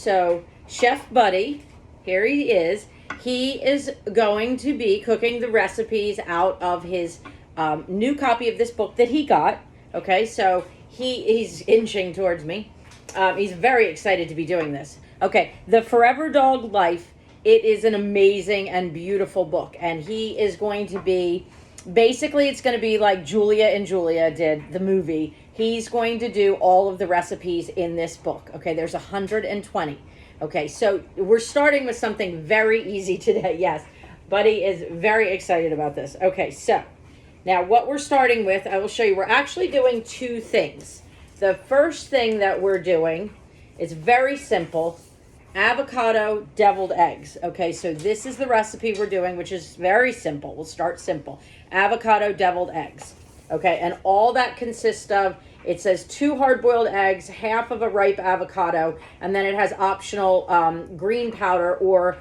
So Chef Buddy, here he is. He is going to be cooking the recipes out of his new copy of this book that he got. Okay, so he's inching towards me. He's very excited to be doing this. Okay, The Forever Dog Life. It is an amazing and beautiful book, and he is going to be, basically it's going to be like Julia and Julia did, the movie. He's going to do all of the recipes in this book. Okay, there's 120. Okay, so we're starting with something very easy today. Yes, Buddy is very excited about this. Okay, so now what we're starting with, I will show you. We're actually doing two things. The first thing that we're doing is very simple. Avocado deviled eggs. Okay, so this is the recipe we're doing, which is very simple. We'll start simple. Avocado deviled eggs. Okay, and all that consists of, it says 2 hard-boiled eggs, half of a ripe avocado, and then it has optional green powder or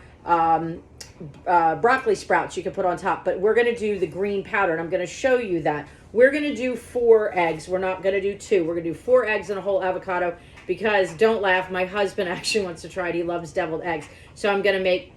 broccoli sprouts you can put on top. But we're going to do the green powder, and I'm going to show you that. We're going to do 4 eggs. We're not going to do 2. We're going to do 4 eggs and a whole avocado because, don't laugh, my husband actually wants to try it. He loves deviled eggs. So I'm going to make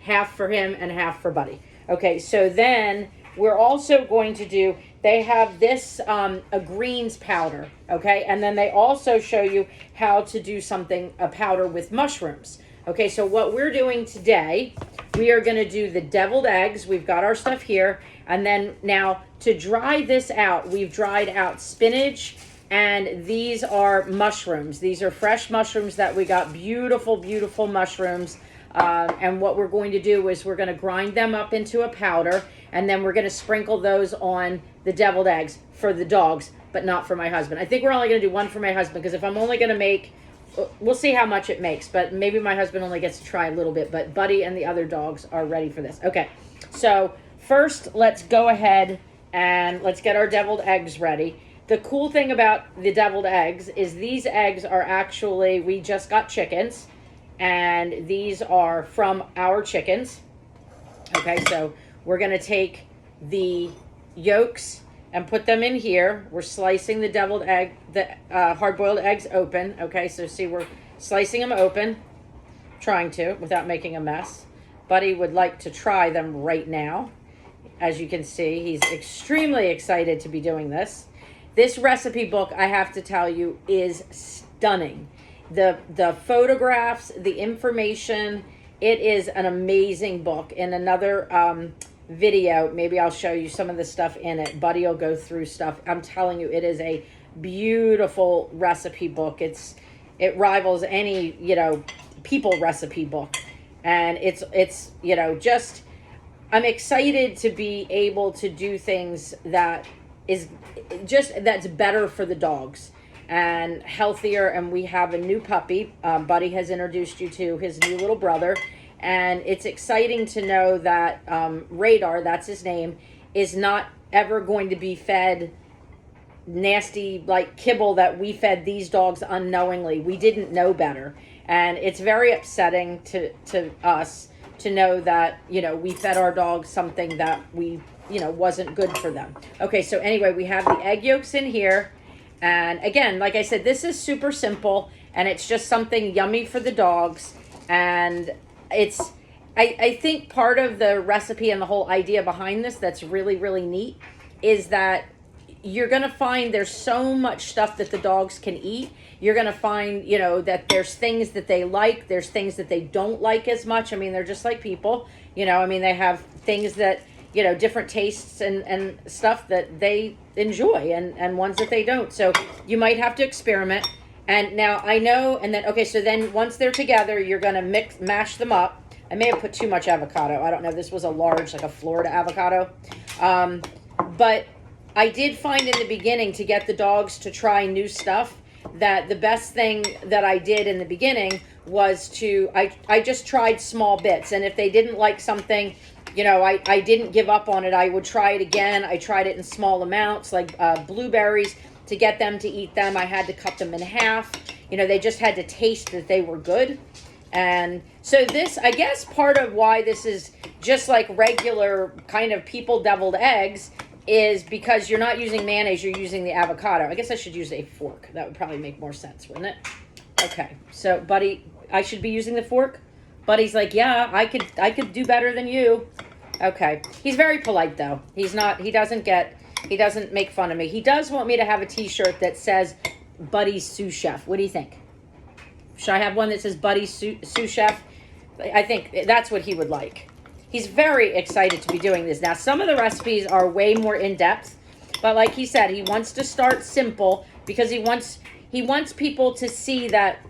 half for him and half for Buddy. Okay, so then we're also going to do, they have this a greens powder, okay? And then they also show you how to do something, a powder with mushrooms. Okay, so what we're doing today, we are going to do the deviled eggs. We've got our stuff here. And then now to dry this out, we've dried out spinach, and these are mushrooms. These are fresh mushrooms that we got, beautiful, beautiful mushrooms. And what we're going to do is we're going to grind them up into a powder, and then we're going to sprinkle those on the deviled eggs for the dogs, but not for my husband. I think we're only going to do 1 for my husband, because if I'm only going to make, we'll see how much it makes, but maybe my husband only gets to try a little bit, but Buddy and the other dogs are ready for this. Okay, so first let's go ahead and let's get our deviled eggs ready. The cool thing about the deviled eggs is these eggs are actually, we just got chickens, and these are from our chickens. Okay, so we're going to take the yolks and put them in here. We're slicing the deviled egg, the hard-boiled eggs open. Okay, so see, we're slicing them open, trying to, without making a mess. Buddy would like to try them right now. As you can see, he's extremely excited to be doing this. This recipe book, I have to tell you, is stunning. The photographs, the information, it is an amazing book. In another video, maybe I'll show you some of the stuff in it. Buddy will go through stuff. I'm telling you, it is a beautiful recipe book. It rivals any, people recipe book. And it's just, I'm excited to be able to do things that is just, that's better for the dogs and healthier. And we have a new puppy. Buddy has introduced you to his new little brother. And it's exciting to know that Radar, that's his name, is not ever going to be fed nasty like kibble that we fed these dogs unknowingly. We didn't know better. And it's very upsetting to us to know that, we fed our dogs something that we, wasn't good for them. Okay, so anyway, we have the egg yolks in here. And again, like I said, this is super simple, and it's just something yummy for the dogs. And it's, I think part of the recipe and the whole idea behind this that's really, really neat is that you're going to find there's so much stuff that the dogs can eat. You're going to find, that there's things that they like. There's things that they don't like as much. I mean, they're just like people, they have things that, different tastes and stuff that they enjoy and ones that they don't. So you might have to experiment. And now I know, and then, okay, so then once they're together, you're going to mash them up. I may have put too much avocado. I don't know. This was a large, like a Florida avocado. But I did find in the beginning, to get the dogs to try new stuff, that the best thing that I did in the beginning was I just tried small bits. And if they didn't like something, I didn't give up on it. I would try it again. I tried it in small amounts, like blueberries. To get them to eat them, I had to cut them in half. They just had to taste that they were good. And so this, I guess part of why this is just like regular kind of people deviled eggs is because you're not using mayonnaise, you're using the avocado. I guess I should use a fork. That would probably make more sense, wouldn't it? Okay, so Buddy I should be using the fork? Buddy's like, yeah, I could do better than you. Okay. He's very polite though. He doesn't make fun of me. He does want me to have a t-shirt that says Buddy's Sous Chef. What do you think? Should I have one that says Buddy's Sous Chef? I think that's what he would like. He's very excited to be doing this. Now, some of the recipes are way more in-depth, but like he said, he wants to start simple because he wants people to see that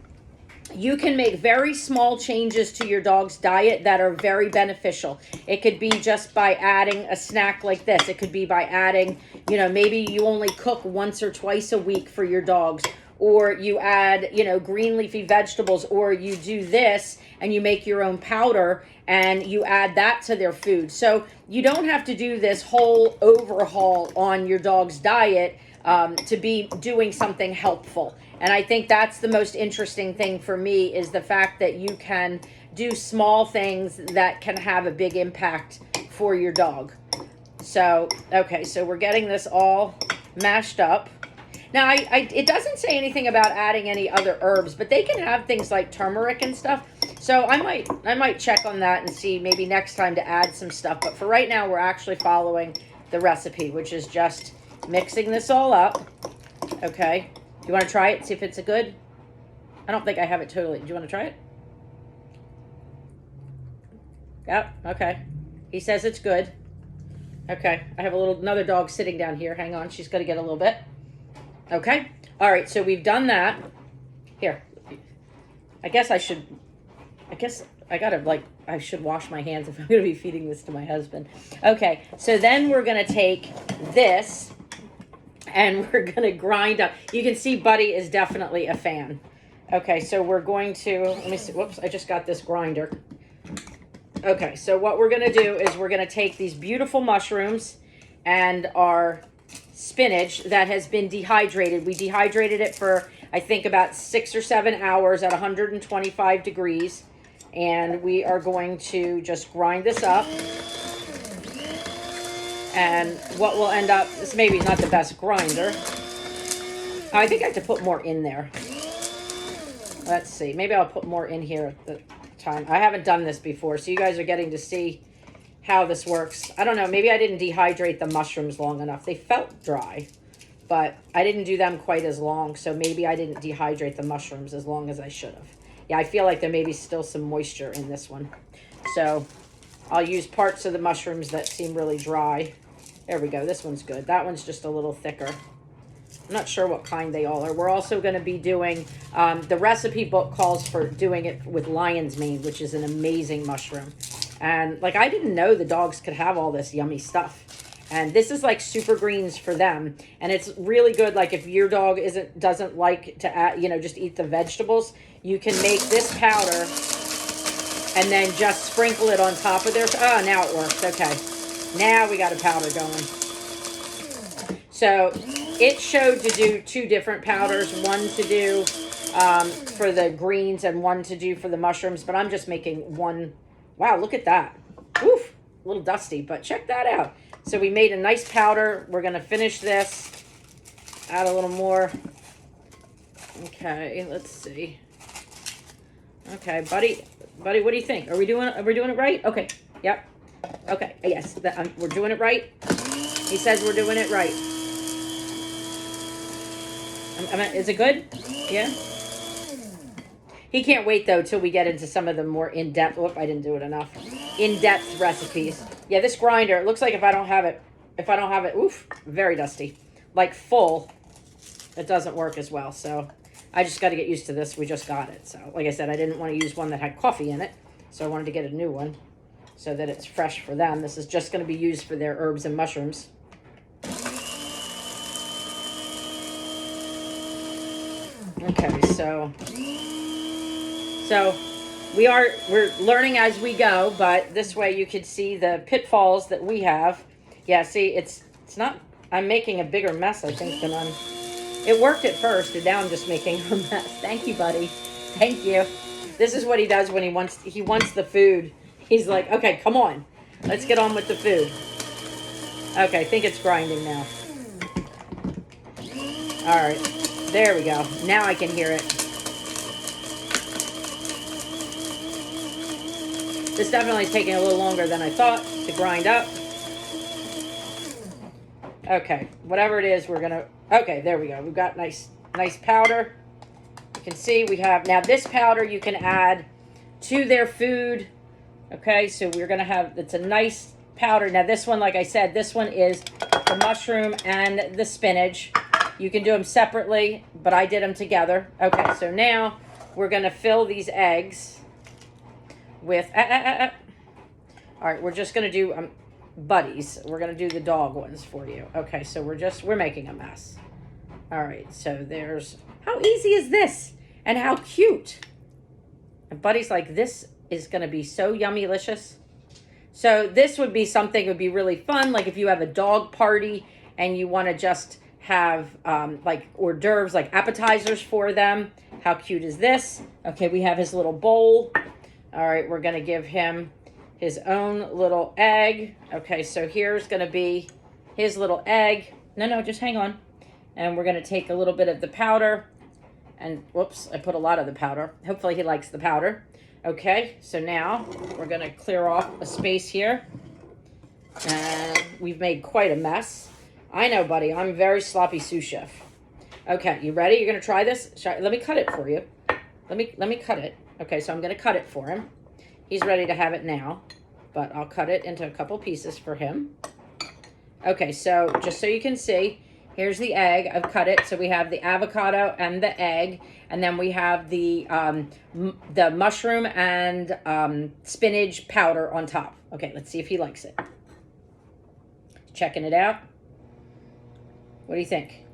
you can make very small changes to your dog's diet that are very beneficial. It could be just by adding a snack like this. It could be by adding, maybe you only cook once or twice a week for your dogs, or you add, green leafy vegetables, or you do this and you make your own powder and you add that to their food. So you don't have to do this whole overhaul on your dog's diet to be doing something helpful. And I think that's the most interesting thing for me, is the fact that you can do small things that can have a big impact for your dog. So, okay, so we're getting this all mashed up. Now, it doesn't say anything about adding any other herbs, but they can have things like turmeric and stuff. So I might check on that and see maybe next time to add some stuff. But for right now, we're actually following the recipe, which is just mixing this all up. Okay. You want to try it, see if it's a good? I don't think I have it totally. Do you want to try it? Yep, okay. He says it's good. Okay, I have another dog sitting down here. Hang on, she's going to get a little bit. Okay, all right, so we've done that. Here, I should wash my hands if I'm going to be feeding this to my husband. Okay, so then we're going to take this and we're going to grind up. You can see Buddy is definitely a fan. Okay, so we're going to, let me see. Whoops, I just got this grinder. Okay, so what we're going to do is we're going to take these beautiful mushrooms and our spinach that has been dehydrated. We dehydrated it for, I think, about 6 or 7 hours at 125 degrees. And we are going to just grind this up. And what will end up, this maybe is not the best grinder. I think I have to put more in there. Let's see. Maybe I'll put more in here at the time. I haven't done this before, so you guys are getting to see how this works. I don't know. Maybe I didn't dehydrate the mushrooms long enough. They felt dry, but I didn't do them quite as long, so maybe I didn't dehydrate the mushrooms as long as I should have. Yeah, I feel like there may be still some moisture in this one. So I'll use parts of the mushrooms that seem really dry. There we go. This one's good. That one's just a little thicker. I'm not sure what kind they all are. We're also going to be doing, the recipe book calls for doing it with lion's mane, which is an amazing mushroom. And like, I didn't know the dogs could have all this yummy stuff. And this is like super greens for them. And it's really good. Like if your dog doesn't like to add, just eat the vegetables, you can make this powder and then just sprinkle it on top of their, oh, now it works. Okay. Now we got a powder going. So it showed to do 2 different powders, one to do for the greens and one to do for the mushrooms, but I'm just making one. Wow, look at that. Oof, a little dusty, but check that out. So we made a nice powder. We're going to finish this. Add a little more. Okay, let's see. Okay, buddy, what do you think? Are we doing it right? Okay. Yep. Okay. Yes, we're doing it right. He says we're doing it right. Is it good? Yeah. He can't wait though till we get into some of the more in-depth. Whoop, I didn't do it enough. In-depth recipes. Yeah, this grinder. It looks like if I don't have it, oof, very dusty. Like full, it doesn't work as well. So I just got to get used to this. We just got it. So like I said, I didn't want to use one that had coffee in it. So I wanted to get a new one so that it's fresh for them. This is just going to be used for their herbs and mushrooms. Okay, so we're learning as we go, but this way you could see the pitfalls that we have. Yeah, see, it's not, I'm making a bigger mess, I think, than it worked at first, and now I'm just making a mess. Thank you, buddy. Thank you. This is what he does when he wants the food. He's like, okay, come on. Let's get on with the food. Okay, I think it's grinding now. All right. There we go. Now I can hear it. This definitely taking a little longer than I thought to grind up. Okay, whatever it is, we're gonna, okay, there we go. We've got nice powder. You can see we have, now this powder you can add to their food. Okay, so we're gonna have, it's a nice powder. Now this one, like I said, this one is the mushroom and the spinach. You can do them separately, but I did them together. Okay, so now we're gonna fill these eggs with, all right, we're just gonna do buddies. We're gonna do the dog ones for you. Okay, so we're making a mess. All right, so there's, how easy is this? And how cute. And buddies, like, this is gonna be so yummylicious. So this would be something that would be really fun, like if you have a dog party and you wanna just have like hors d'oeuvres, like appetizers for them. How cute is this? Okay, we have his little bowl. All right, we're gonna give him his own little egg. Okay, so here's gonna be his little egg. No, just hang on. And we're gonna take a little bit of the powder and, whoops, I put a lot of the powder. Hopefully he likes the powder. Okay, so now we're gonna clear off a space here. And we've made quite a mess. I know, buddy, I'm a very sloppy sous chef. Okay, you ready? You're gonna try this? Let me cut it for you. Let me cut it. Okay, so I'm gonna cut it for him. He's ready to have it now, but I'll cut it into a couple pieces for him. Okay, so just so you can see, here's the egg. I've cut it. So we have the avocado and the egg, and then we have the mushroom and spinach powder on top. Okay, let's see if he likes it. Checking it out. What do you think?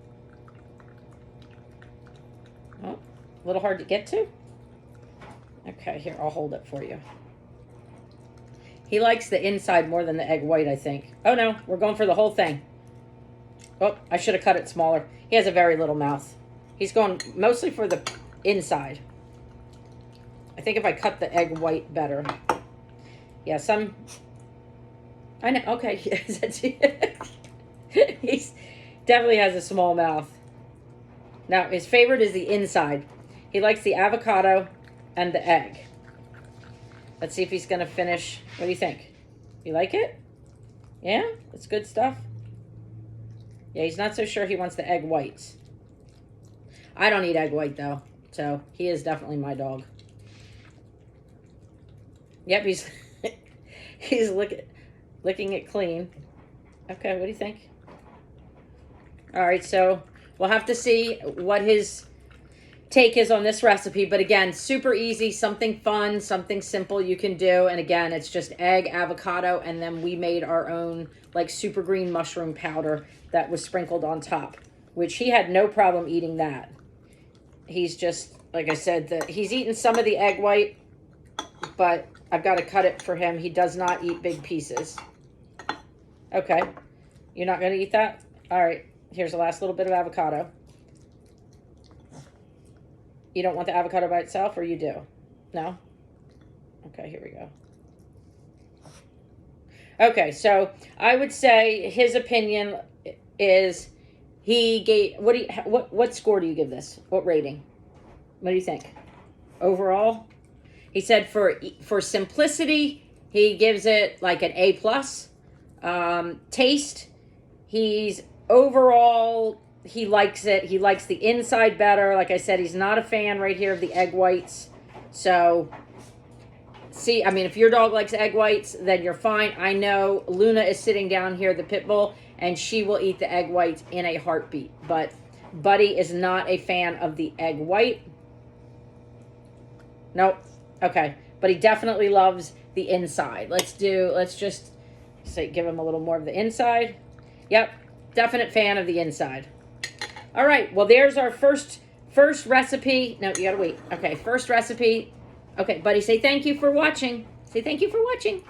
Oh, a little hard to get to. Okay, here, I'll hold it for you. He likes the inside more than the egg white, I think. Oh no, we're going for the whole thing. Oh, I should have cut it smaller. He has a very little mouth. He's going mostly for the inside. I think if I cut the egg white better. Yeah, I know, okay. He's definitely has a small mouth. Now, his favorite is the inside. He likes the avocado and the egg. Let's see if he's going to finish. What do you think? You like it? Yeah? It's good stuff? Yeah, he's not so sure he wants the egg whites. I don't eat egg white, though. So, he is definitely my dog. Yep, he's licking it clean. Okay, what do you think? All right, so we'll have to see what his take is on this recipe. But again, super easy, something fun, something simple you can do. And again, it's just egg, avocado, and then we made our own like super green mushroom powder that was sprinkled on top, which he had no problem eating that. He's just, like I said, he's eaten some of the egg white, but I've got to cut it for him. He does not eat big pieces. Okay, you're not going to eat that? All right, here's the last little bit of avocado. You don't want the avocado by itself, or you do? No? Okay, here we go. Okay, so I would say his opinion is he gave, what score do you give this? What rating? What do you think? Overall? He said for simplicity, he gives it like an A+. Taste, he's overall, he likes it. He likes the inside better. Like I said, he's not a fan right here of the egg whites. So, see, I mean, if your dog likes egg whites, then you're fine. I know Luna is sitting down here, the pit bull, and she will eat the egg whites in a heartbeat. But Buddy is not a fan of the egg white. Nope. Okay. But he definitely loves the inside. Let's just say, give him a little more of the inside. Yep. Definite fan of the inside. All right. Well, there's our first recipe. No, you gotta wait. Okay. First recipe. Okay, Buddy, say thank you for watching. Say thank you for watching.